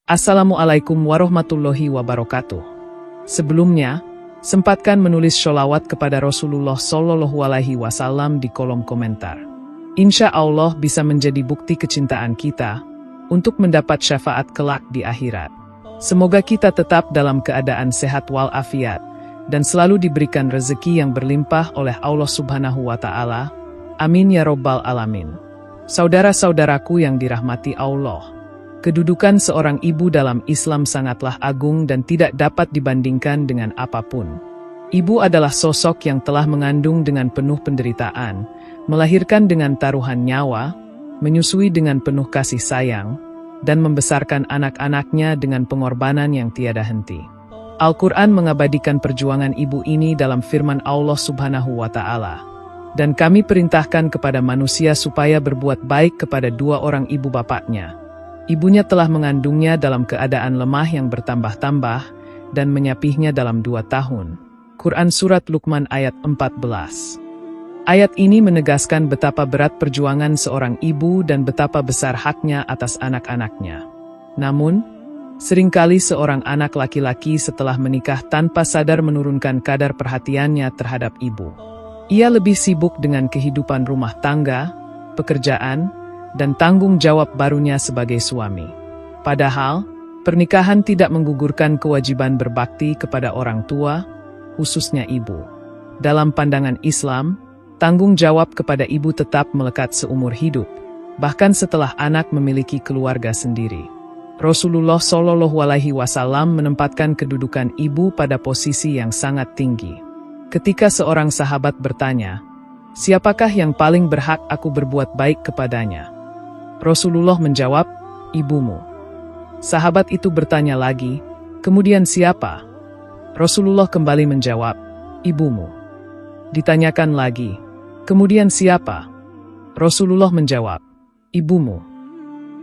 Assalamualaikum warahmatullahi wabarakatuh. Sebelumnya, sempatkan menulis sholawat kepada Rasulullah Shallallahu Alaihi Wasallam di kolom komentar. Insya Allah bisa menjadi bukti kecintaan kita untuk mendapat syafaat kelak di akhirat. Semoga kita tetap dalam keadaan sehat walafiat dan selalu diberikan rezeki yang berlimpah oleh Allah Subhanahu wa Ta'ala. Amin ya Robbal Alamin. Saudara-saudaraku yang dirahmati Allah, kedudukan seorang ibu dalam Islam sangatlah agung dan tidak dapat dibandingkan dengan apapun. Ibu adalah sosok yang telah mengandung dengan penuh penderitaan, melahirkan dengan taruhan nyawa, menyusui dengan penuh kasih sayang, dan membesarkan anak-anaknya dengan pengorbanan yang tiada henti. Al-Quran mengabadikan perjuangan ibu ini dalam firman Allah Subhanahu wa Ta'ala. Dan kami perintahkan kepada manusia supaya berbuat baik kepada dua orang ibu bapaknya. Ibunya telah mengandungnya dalam keadaan lemah yang bertambah-tambah dan menyapihnya dalam 2 tahun. Quran Surat Luqman ayat 14. Ayat ini menegaskan betapa berat perjuangan seorang ibu dan betapa besar haknya atas anak-anaknya. Namun, seringkali seorang anak laki-laki setelah menikah tanpa sadar menurunkan kadar perhatiannya terhadap ibu. Ia lebih sibuk dengan kehidupan rumah tangga, pekerjaan, dan tanggung jawab barunya sebagai suami. Padahal, pernikahan tidak menggugurkan kewajiban berbakti kepada orang tua, khususnya ibu. Dalam pandangan Islam, tanggung jawab kepada ibu tetap melekat seumur hidup, bahkan setelah anak memiliki keluarga sendiri. Rasulullah Shallallahu Alaihi Wasallam menempatkan kedudukan ibu pada posisi yang sangat tinggi. Ketika seorang sahabat bertanya, "Siapakah yang paling berhak aku berbuat baik kepadanya?" Rasulullah menjawab, "Ibumu." Sahabat itu bertanya lagi, "Kemudian siapa?" Rasulullah kembali menjawab, "Ibumu." Ditanyakan lagi, "Kemudian siapa?" Rasulullah menjawab, "Ibumu."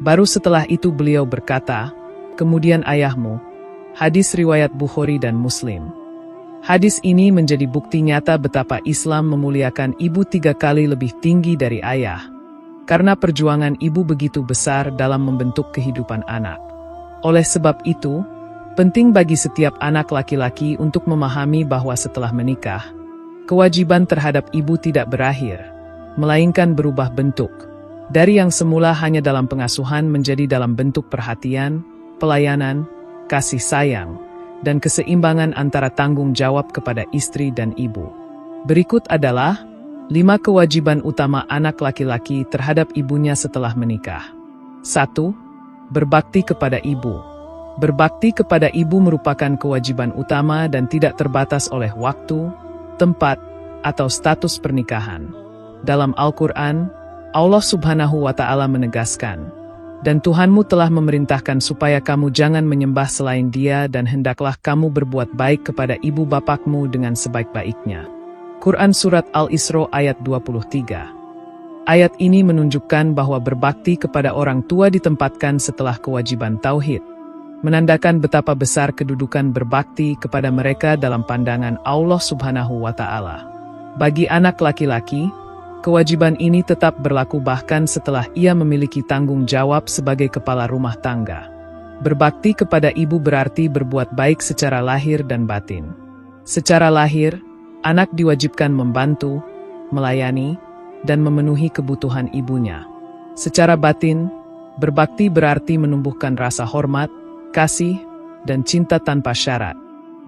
Baru setelah itu beliau berkata, "Kemudian ayahmu." Hadis riwayat Bukhari dan Muslim. Hadis ini menjadi bukti nyata betapa Islam memuliakan ibu 3 kali lebih tinggi dari ayah. Karena perjuangan ibu begitu besar dalam membentuk kehidupan anak. Oleh sebab itu, penting bagi setiap anak laki-laki untuk memahami bahwa setelah menikah, kewajiban terhadap ibu tidak berakhir, melainkan berubah bentuk. Dari yang semula hanya dalam pengasuhan menjadi dalam bentuk perhatian, pelayanan, kasih sayang, dan keseimbangan antara tanggung jawab kepada istri dan ibu. Berikut adalah 5 kewajiban utama anak laki-laki terhadap ibunya setelah menikah. 1. Berbakti kepada ibu. Berbakti kepada ibu merupakan kewajiban utama dan tidak terbatas oleh waktu, tempat, atau status pernikahan. Dalam Al-Quran, Allah Subhanahu wa Ta'ala menegaskan, "Dan Tuhanmu telah memerintahkan supaya kamu jangan menyembah selain Dia dan hendaklah kamu berbuat baik kepada ibu bapakmu dengan sebaik-baiknya." Quran Surat Al-Isra ayat 23. Ayat ini menunjukkan bahwa berbakti kepada orang tua ditempatkan setelah kewajiban tauhid, menandakan betapa besar kedudukan berbakti kepada mereka dalam pandangan Allah Subhanahu wa Ta'ala. Bagi anak laki-laki, kewajiban ini tetap berlaku bahkan setelah ia memiliki tanggung jawab sebagai kepala rumah tangga. Berbakti kepada ibu berarti berbuat baik secara lahir dan batin. Secara lahir, anak diwajibkan membantu, melayani, dan memenuhi kebutuhan ibunya. Secara batin, berbakti berarti menumbuhkan rasa hormat, kasih, dan cinta tanpa syarat.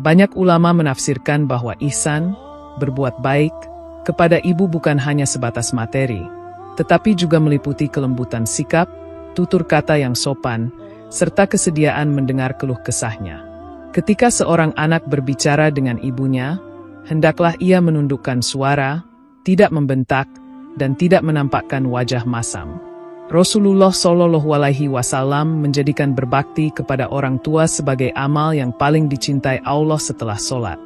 Banyak ulama menafsirkan bahwa ihsan, berbuat baik, kepada ibu bukan hanya sebatas materi, tetapi juga meliputi kelembutan sikap, tutur kata yang sopan, serta kesediaan mendengar keluh kesahnya. Ketika seorang anak berbicara dengan ibunya, hendaklah ia menundukkan suara, tidak membentak, dan tidak menampakkan wajah masam. Rasulullah Shallallahu Alaihi Wasallam menjadikan berbakti kepada orang tua sebagai amal yang paling dicintai Allah setelah sholat.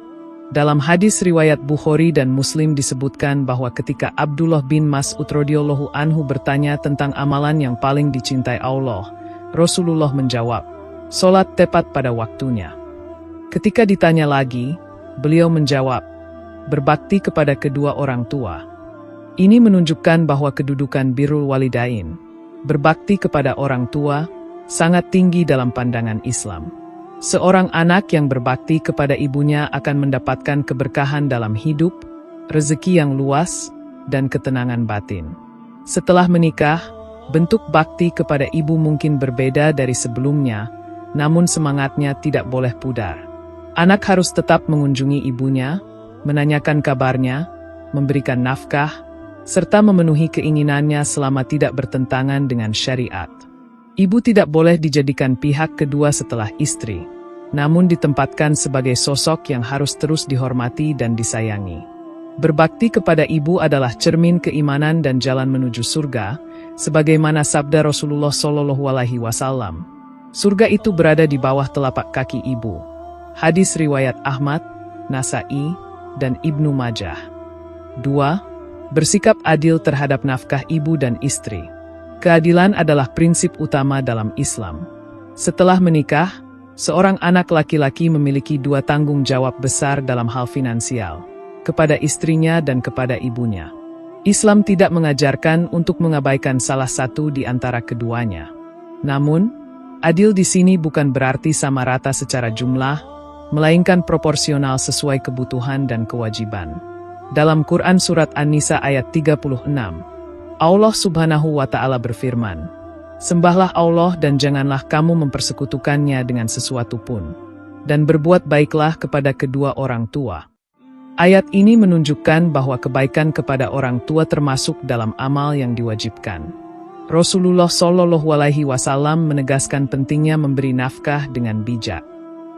Dalam hadis riwayat Bukhari dan Muslim disebutkan bahwa ketika Abdullah bin Mas'ud radhiyallahu anhu bertanya tentang amalan yang paling dicintai Allah, Rasulullah menjawab, "Sholat tepat pada waktunya." Ketika ditanya lagi, beliau menjawab, "Berbakti kepada kedua orang tua." Ini menunjukkan bahwa kedudukan birrul walidain, berbakti kepada orang tua, sangat tinggi dalam pandangan Islam. Seorang anak yang berbakti kepada ibunya akan mendapatkan keberkahan dalam hidup, rezeki yang luas, dan ketenangan batin. Setelah menikah, bentuk bakti kepada ibu mungkin berbeda dari sebelumnya, namun semangatnya tidak boleh pudar. Anak harus tetap mengunjungi ibunya, menanyakan kabarnya, memberikan nafkah, serta memenuhi keinginannya selama tidak bertentangan dengan syariat. Ibu tidak boleh dijadikan pihak kedua setelah istri, namun ditempatkan sebagai sosok yang harus terus dihormati dan disayangi. Berbakti kepada ibu adalah cermin keimanan dan jalan menuju surga, sebagaimana sabda Rasulullah SAW. Surga itu berada di bawah telapak kaki ibu. Hadis riwayat Ahmad, Nasa'i, dan Ibnu Majah. 2. Bersikap adil terhadap nafkah ibu dan istri. Keadilan adalah prinsip utama dalam Islam. Setelah menikah, seorang anak laki-laki memiliki dua tanggung jawab besar dalam hal finansial, kepada istrinya dan kepada ibunya. Islam tidak mengajarkan untuk mengabaikan salah satu di antara keduanya. Namun, adil di sini bukan berarti sama rata secara jumlah, melainkan proporsional sesuai kebutuhan dan kewajiban. Dalam Quran Surat An-Nisa ayat 36, Allah Subhanahu wa Ta'ala berfirman, "Sembahlah Allah dan janganlah kamu mempersekutukannya dengan sesuatu pun, dan berbuat baiklah kepada kedua orang tua." Ayat ini menunjukkan bahwa kebaikan kepada orang tua termasuk dalam amal yang diwajibkan. Rasulullah SAW menegaskan pentingnya memberi nafkah dengan bijak.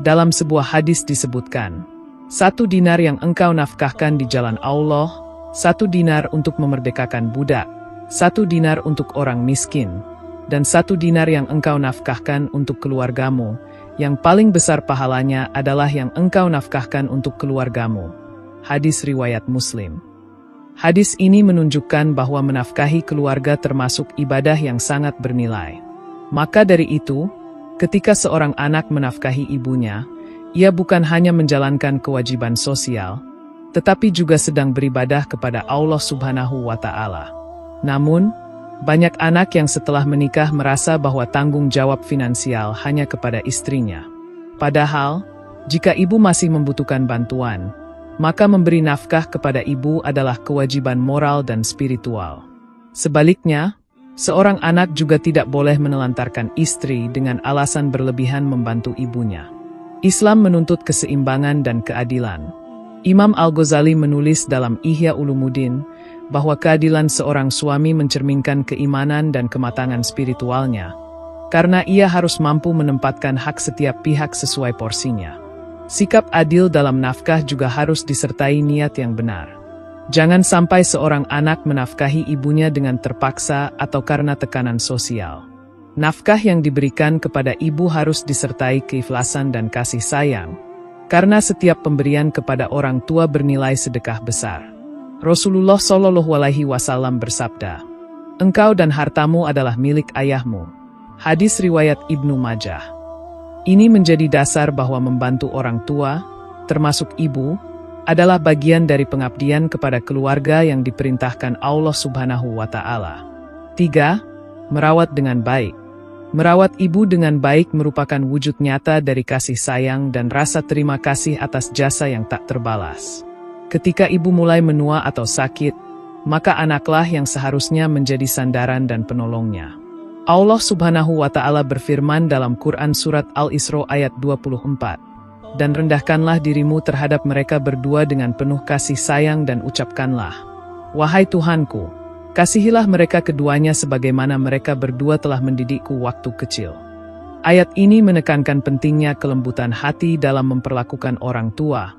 Dalam sebuah hadis disebutkan, 1 dinar yang engkau nafkahkan di jalan Allah, 1 dinar untuk memerdekakan budak, 1 dinar untuk orang miskin, dan 1 dinar yang engkau nafkahkan untuk keluargamu, yang paling besar pahalanya adalah yang engkau nafkahkan untuk keluargamu. Hadis riwayat Muslim. Hadis ini menunjukkan bahwa menafkahi keluarga termasuk ibadah yang sangat bernilai. Maka dari itu, ketika seorang anak menafkahi ibunya, ia bukan hanya menjalankan kewajiban sosial, tetapi juga sedang beribadah kepada Allah Subhanahu wa Ta'ala. Namun, banyak anak yang setelah menikah merasa bahwa tanggung jawab finansial hanya kepada istrinya. Padahal, jika ibu masih membutuhkan bantuan, maka memberi nafkah kepada ibu adalah kewajiban moral dan spiritual. Sebaliknya, seorang anak juga tidak boleh menelantarkan istri dengan alasan berlebihan membantu ibunya. Islam menuntut keseimbangan dan keadilan. Imam Al-Ghazali menulis dalam Ihya Ulumuddin bahwa keadilan seorang suami mencerminkan keimanan dan kematangan spiritualnya, karena ia harus mampu menempatkan hak setiap pihak sesuai porsinya. Sikap adil dalam nafkah juga harus disertai niat yang benar. Jangan sampai seorang anak menafkahi ibunya dengan terpaksa atau karena tekanan sosial. Nafkah yang diberikan kepada ibu harus disertai keikhlasan dan kasih sayang, karena setiap pemberian kepada orang tua bernilai sedekah besar. Rasulullah SAW bersabda, "Engkau dan hartamu adalah milik ayahmu." Hadis riwayat Ibnu Majah. Ini menjadi dasar bahwa membantu orang tua, termasuk ibu, adalah bagian dari pengabdian kepada keluarga yang diperintahkan Allah Subhanahu wa Ta'ala. 3. Merawat dengan baik. Merawat ibu dengan baik merupakan wujud nyata dari kasih sayang dan rasa terima kasih atas jasa yang tak terbalas. Ketika ibu mulai menua atau sakit, maka anaklah yang seharusnya menjadi sandaran dan penolongnya. Allah Subhanahu wa Ta'ala berfirman dalam Quran Surat Al-Isra ayat 24, "Dan rendahkanlah dirimu terhadap mereka berdua dengan penuh kasih sayang dan ucapkanlah, 'Wahai Tuhanku, kasihilah mereka keduanya sebagaimana mereka berdua telah mendidikku waktu kecil.'" Ayat ini menekankan pentingnya kelembutan hati dalam memperlakukan orang tua,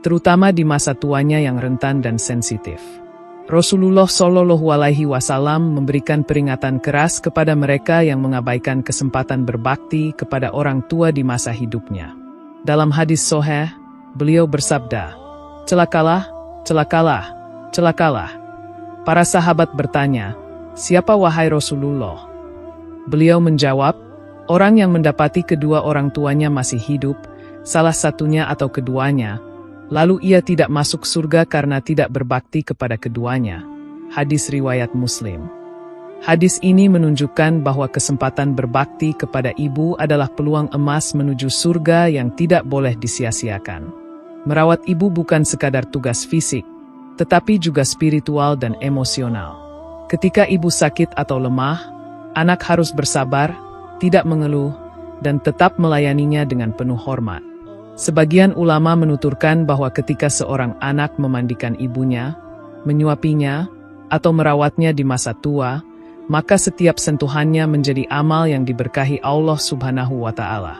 terutama di masa tuanya yang rentan dan sensitif. Rasulullah SAW memberikan peringatan keras kepada mereka yang mengabaikan kesempatan berbakti kepada orang tua di masa hidupnya. Dalam hadis sahih, beliau bersabda, "Celakalah, celakalah, celakalah." Para sahabat bertanya, "Siapa wahai Rasulullah?" Beliau menjawab, "Orang yang mendapati kedua orang tuanya masih hidup, salah satunya atau keduanya, lalu ia tidak masuk surga karena tidak berbakti kepada keduanya." Hadis riwayat Muslim. Hadis ini menunjukkan bahwa kesempatan berbakti kepada ibu adalah peluang emas menuju surga yang tidak boleh disia-siakan. Merawat ibu bukan sekadar tugas fisik, tetapi juga spiritual dan emosional. Ketika ibu sakit atau lemah, anak harus bersabar, tidak mengeluh, dan tetap melayaninya dengan penuh hormat. Sebagian ulama menuturkan bahwa ketika seorang anak memandikan ibunya, menyuapinya, atau merawatnya di masa tua, maka setiap sentuhannya menjadi amal yang diberkahi Allah Subhanahu wa Ta'ala.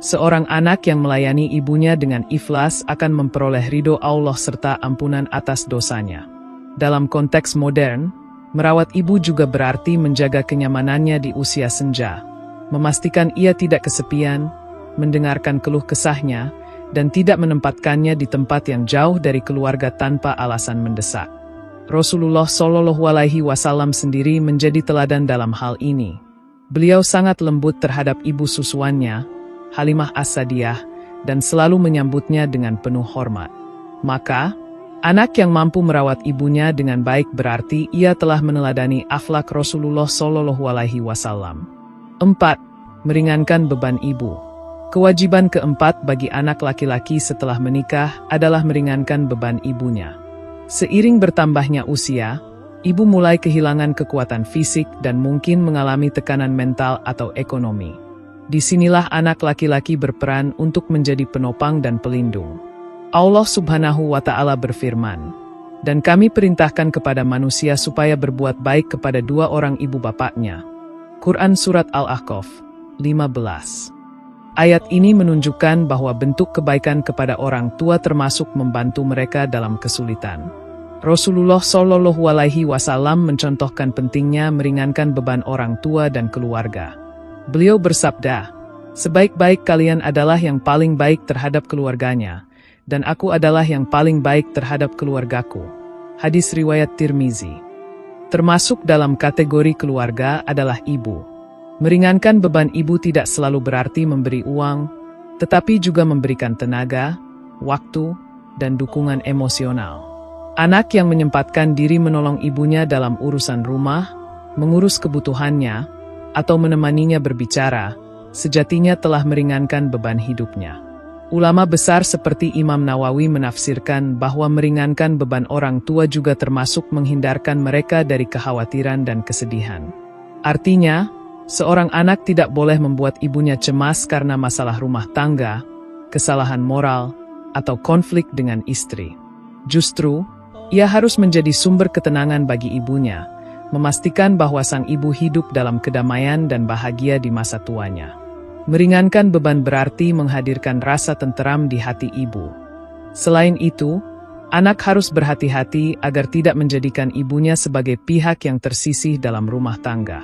Seorang anak yang melayani ibunya dengan ikhlas akan memperoleh ridho Allah serta ampunan atas dosanya. Dalam konteks modern, merawat ibu juga berarti menjaga kenyamanannya di usia senja, memastikan ia tidak kesepian, mendengarkan keluh kesahnya, dan tidak menempatkannya di tempat yang jauh dari keluarga tanpa alasan mendesak. Rasulullah Shallallahu Alaihi Wasallam sendiri menjadi teladan dalam hal ini. Beliau sangat lembut terhadap ibu susuannya, Halimah As-Sadiyah, dan selalu menyambutnya dengan penuh hormat. Maka, anak yang mampu merawat ibunya dengan baik berarti ia telah meneladani akhlak Rasulullah Shallallahu Alaihi Wasallam. 4. Meringankan beban ibu. Kewajiban keempat bagi anak laki-laki setelah menikah adalah meringankan beban ibunya. Seiring bertambahnya usia, ibu mulai kehilangan kekuatan fisik dan mungkin mengalami tekanan mental atau ekonomi. Disinilah anak laki-laki berperan untuk menjadi penopang dan pelindung. Allah Subhanahu wa Ta'ala berfirman, "Dan kami perintahkan kepada manusia supaya berbuat baik kepada dua orang ibu bapaknya." Quran Surat Al-Ahqaf 15. Ayat ini menunjukkan bahwa bentuk kebaikan kepada orang tua termasuk membantu mereka dalam kesulitan. Rasulullah Shallallahu Alaihi Wasallam mencontohkan pentingnya meringankan beban orang tua dan keluarga. Beliau bersabda, "Sebaik-baik kalian adalah yang paling baik terhadap keluarganya, dan aku adalah yang paling baik terhadap keluargaku." Hadis riwayat Tirmizi. Termasuk dalam kategori keluarga adalah ibu. Meringankan beban ibu tidak selalu berarti memberi uang, tetapi juga memberikan tenaga, waktu, dan dukungan emosional. Anak yang menyempatkan diri menolong ibunya dalam urusan rumah, mengurus kebutuhannya, atau menemaninya berbicara, sejatinya telah meringankan beban hidupnya. Ulama besar seperti Imam Nawawi menafsirkan bahwa meringankan beban orang tua juga termasuk menghindarkan mereka dari kekhawatiran dan kesedihan. Artinya, seorang anak tidak boleh membuat ibunya cemas karena masalah rumah tangga, kesalahan moral, atau konflik dengan istri. Justru, ia harus menjadi sumber ketenangan bagi ibunya, memastikan bahwa sang ibu hidup dalam kedamaian dan bahagia di masa tuanya. Meringankan beban berarti menghadirkan rasa tenteram di hati ibu. Selain itu, anak harus berhati-hati agar tidak menjadikan ibunya sebagai pihak yang tersisih dalam rumah tangga.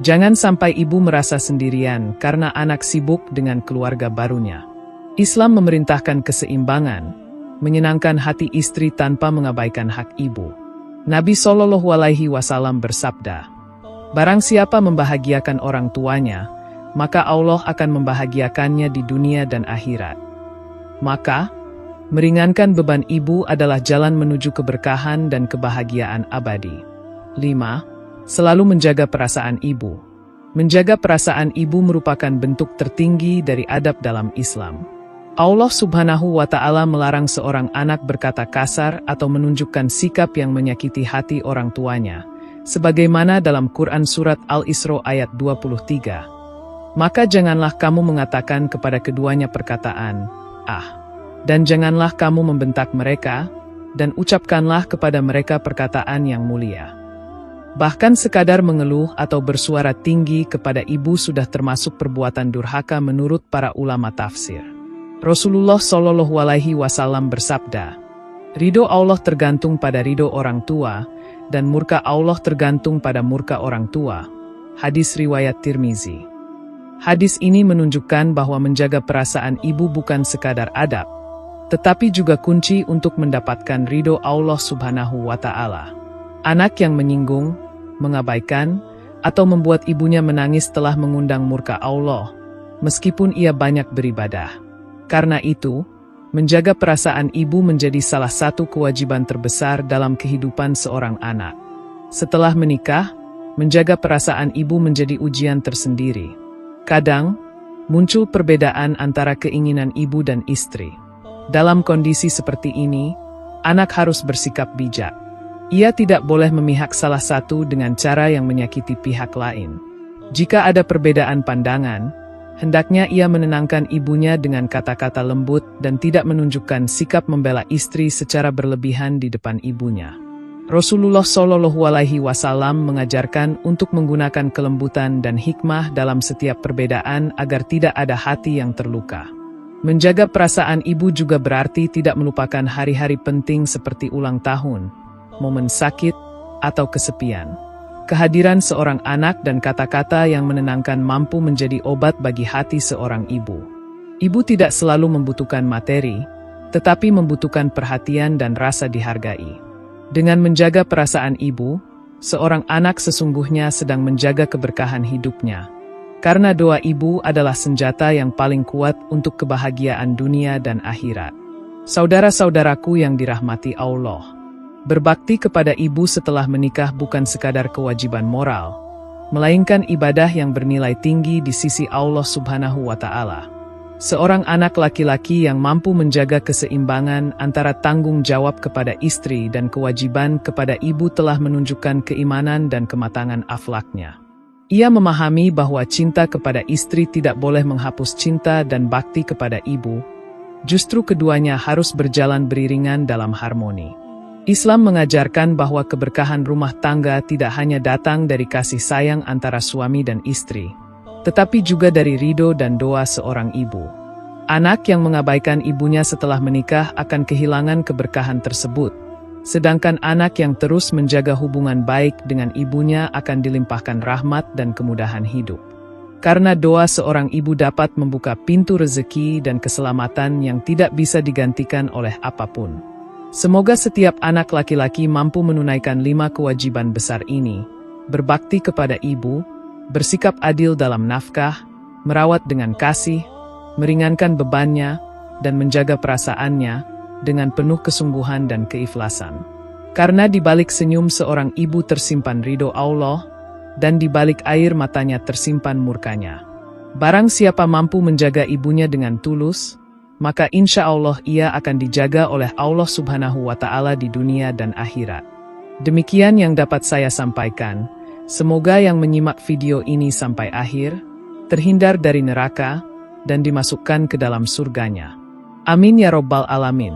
Jangan sampai ibu merasa sendirian karena anak sibuk dengan keluarga barunya. Islam memerintahkan keseimbangan, menyenangkan hati istri tanpa mengabaikan hak ibu. Nabi Shallallahu Alaihi Wasallam bersabda, "Barang siapa membahagiakan orang tuanya, maka Allah akan membahagiakannya di dunia dan akhirat." Maka, meringankan beban ibu adalah jalan menuju keberkahan dan kebahagiaan abadi. 5. Selalu menjaga perasaan ibu. Menjaga perasaan ibu merupakan bentuk tertinggi dari adab dalam Islam. Allah Subhanahu wa Ta'ala melarang seorang anak berkata kasar atau menunjukkan sikap yang menyakiti hati orang tuanya, sebagaimana dalam Quran Surat Al-Isra ayat 23. Maka janganlah kamu mengatakan kepada keduanya perkataan, "Ah," dan janganlah kamu membentak mereka, dan ucapkanlah kepada mereka perkataan yang mulia. Bahkan sekadar mengeluh atau bersuara tinggi kepada ibu sudah termasuk perbuatan durhaka menurut para ulama tafsir. Rasulullah Shallallahu Alaihi Wasallam bersabda, "Ridho Allah tergantung pada ridho orang tua, dan murka Allah tergantung pada murka orang tua." Hadis riwayat Tirmizi. Hadis ini menunjukkan bahwa menjaga perasaan ibu bukan sekadar adab, tetapi juga kunci untuk mendapatkan ridho Allah Subhanahu wa Ta'ala. Anak yang menyinggung, mengabaikan, atau membuat ibunya menangis telah mengundang murka Allah, meskipun ia banyak beribadah. Karena itu, menjaga perasaan ibu menjadi salah satu kewajiban terbesar dalam kehidupan seorang anak. Setelah menikah, menjaga perasaan ibu menjadi ujian tersendiri. Kadang, muncul perbedaan antara keinginan ibu dan istri. Dalam kondisi seperti ini, anak harus bersikap bijak. Ia tidak boleh memihak salah satu dengan cara yang menyakiti pihak lain. Jika ada perbedaan pandangan, hendaknya ia menenangkan ibunya dengan kata-kata lembut dan tidak menunjukkan sikap membela istri secara berlebihan di depan ibunya. Rasulullah Shallallahu Alaihi Wasallam mengajarkan untuk menggunakan kelembutan dan hikmah dalam setiap perbedaan agar tidak ada hati yang terluka. Menjaga perasaan ibu juga berarti tidak melupakan hari-hari penting seperti ulang tahun, momen sakit, atau kesepian. Kehadiran seorang anak dan kata-kata yang menenangkan mampu menjadi obat bagi hati seorang ibu. Ibu tidak selalu membutuhkan materi, tetapi membutuhkan perhatian dan rasa dihargai. Dengan menjaga perasaan ibu, seorang anak sesungguhnya sedang menjaga keberkahan hidupnya. Karena doa ibu adalah senjata yang paling kuat untuk kebahagiaan dunia dan akhirat. Saudara-saudaraku yang dirahmati Allah, berbakti kepada ibu setelah menikah bukan sekadar kewajiban moral, melainkan ibadah yang bernilai tinggi di sisi Allah Subhanahu wa Ta'ala. Seorang anak laki-laki yang mampu menjaga keseimbangan antara tanggung jawab kepada istri dan kewajiban kepada ibu telah menunjukkan keimanan dan kematangan akhlaknya. Ia memahami bahwa cinta kepada istri tidak boleh menghapus cinta dan bakti kepada ibu. Justru keduanya harus berjalan beriringan dalam harmoni. Islam mengajarkan bahwa keberkahan rumah tangga tidak hanya datang dari kasih sayang antara suami dan istri, tetapi juga dari ridho dan doa seorang ibu. Anak yang mengabaikan ibunya setelah menikah akan kehilangan keberkahan tersebut, sedangkan anak yang terus menjaga hubungan baik dengan ibunya akan dilimpahkan rahmat dan kemudahan hidup. Karena doa seorang ibu dapat membuka pintu rezeki dan keselamatan yang tidak bisa digantikan oleh apapun. Semoga setiap anak laki-laki mampu menunaikan 5 kewajiban besar ini: berbakti kepada ibu, bersikap adil dalam nafkah, merawat dengan kasih, meringankan bebannya, dan menjaga perasaannya dengan penuh kesungguhan dan keikhlasan. Karena di balik senyum seorang ibu tersimpan ridho Allah, dan di balik air matanya tersimpan murkanya. Barang siapa mampu menjaga ibunya dengan tulus, maka insya Allah ia akan dijaga oleh Allah Subhanahu wa Ta'ala di dunia dan akhirat. Demikian yang dapat saya sampaikan. Semoga yang menyimak video ini sampai akhir, terhindar dari neraka, dan dimasukkan ke dalam surganya. Amin ya Rabbal Alamin.